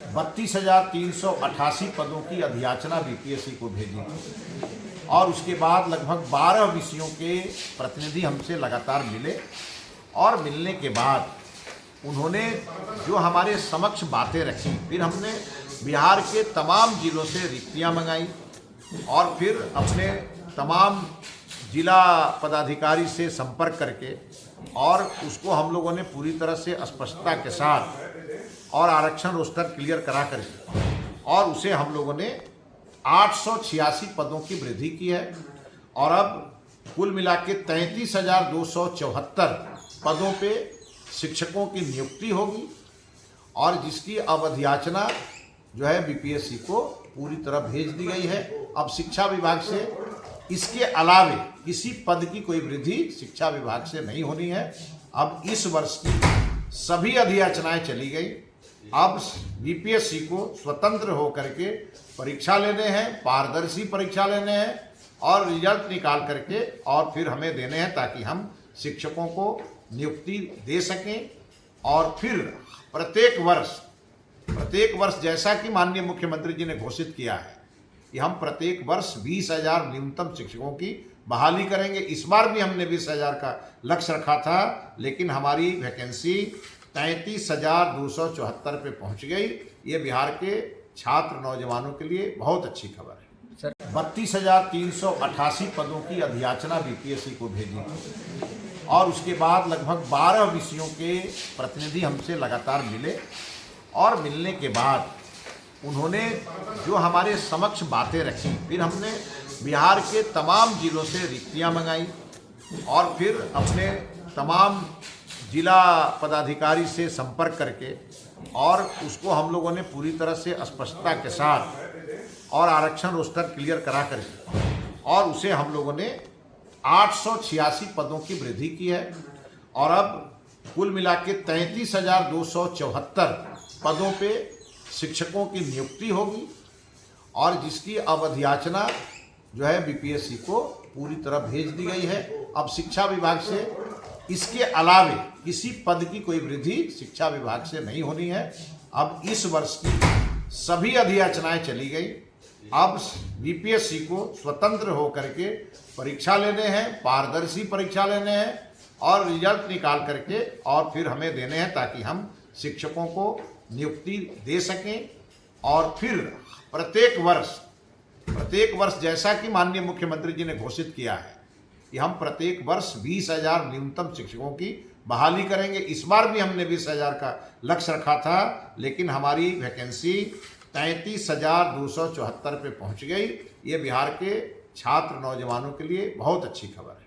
32,388 पदों की अधियाचना बीपीएससी को भेजी थी और उसके बाद लगभग 12 विषयों के प्रतिनिधि हमसे लगातार मिले और मिलने के बाद उन्होंने जो हमारे समक्ष बातें रखी, फिर हमने बिहार के तमाम जिलों से रिक्तियां मंगाई और फिर अपने तमाम जिला पदाधिकारी से संपर्क करके और उसको हम लोगों ने पूरी तरह से स्पष्टता के साथ और आरक्षण रोस्टर क्लियर करा करके और उसे हम लोगों ने 886 पदों की वृद्धि की है और अब कुल मिला के 33,274 पदों पे शिक्षकों की नियुक्ति होगी और जिसकी अब अधियाचना जो है बीपीएससी को पूरी तरह भेज दी गई है। अब शिक्षा विभाग से इसके अलावे किसी पद की कोई वृद्धि शिक्षा विभाग से नहीं होनी है। अब इस वर्ष की सभी अधियाचनाएं चली गई। अब बीपीएससी को स्वतंत्र होकर के परीक्षा लेने हैं, पारदर्शी परीक्षा लेने हैं और रिजल्ट निकाल करके और फिर हमें देने हैं ताकि हम शिक्षकों को नियुक्ति दे सकें। और फिर प्रत्येक वर्ष जैसा कि माननीय मुख्यमंत्री जी ने घोषित किया है कि हम प्रत्येक वर्ष 20,000 न्यूनतम शिक्षकों की बहाली करेंगे। इस बार भी हमने 20,000 का लक्ष्य रखा था, लेकिन हमारी वैकेंसी 33,274 पे पहुंच गई। ये बिहार के छात्र नौजवानों के लिए बहुत अच्छी खबर है। सर, 32,388 पदों की अधियाचना बीपीएससी को भेजी थी और उसके बाद लगभग 12 विषयों के प्रतिनिधि हमसे लगातार मिले और मिलने के बाद उन्होंने जो हमारे समक्ष बातें रखी, फिर हमने बिहार के तमाम जिलों से रिक्तियां मंगाई और फिर अपने तमाम जिला पदाधिकारी से संपर्क करके और उसको हम लोगों ने पूरी तरह से स्पष्टता के साथ और आरक्षण रोस्टर क्लियर करा करके और उसे हम लोगों ने 886 पदों की वृद्धि की है और अब कुल मिला के 33,274 पदों पे शिक्षकों की नियुक्ति होगी और जिसकी अब अधियाचना जो है बीपीएससी को पूरी तरह भेज दी गई है। अब शिक्षा विभाग से इसके अलावे किसी पद की कोई वृद्धि शिक्षा विभाग से नहीं होनी है। अब इस वर्ष की सभी अधियाचनाएं चली गई। अब बीपीएससी को स्वतंत्र होकर के परीक्षा लेने हैं, पारदर्शी परीक्षा लेने हैं और रिजल्ट निकाल करके और फिर हमें देने हैं ताकि हम शिक्षकों को नियुक्ति दे सकें। और फिर प्रत्येक वर्ष जैसा कि माननीय मुख्यमंत्री जी ने घोषित किया है कि हम प्रत्येक वर्ष 20,000 न्यूनतम शिक्षकों की बहाली करेंगे। इस बार भी हमने 20,000 का लक्ष्य रखा था, लेकिन हमारी वैकेंसी 33,274 पे पहुंच गई। ये बिहार के छात्र नौजवानों के लिए बहुत अच्छी खबर है।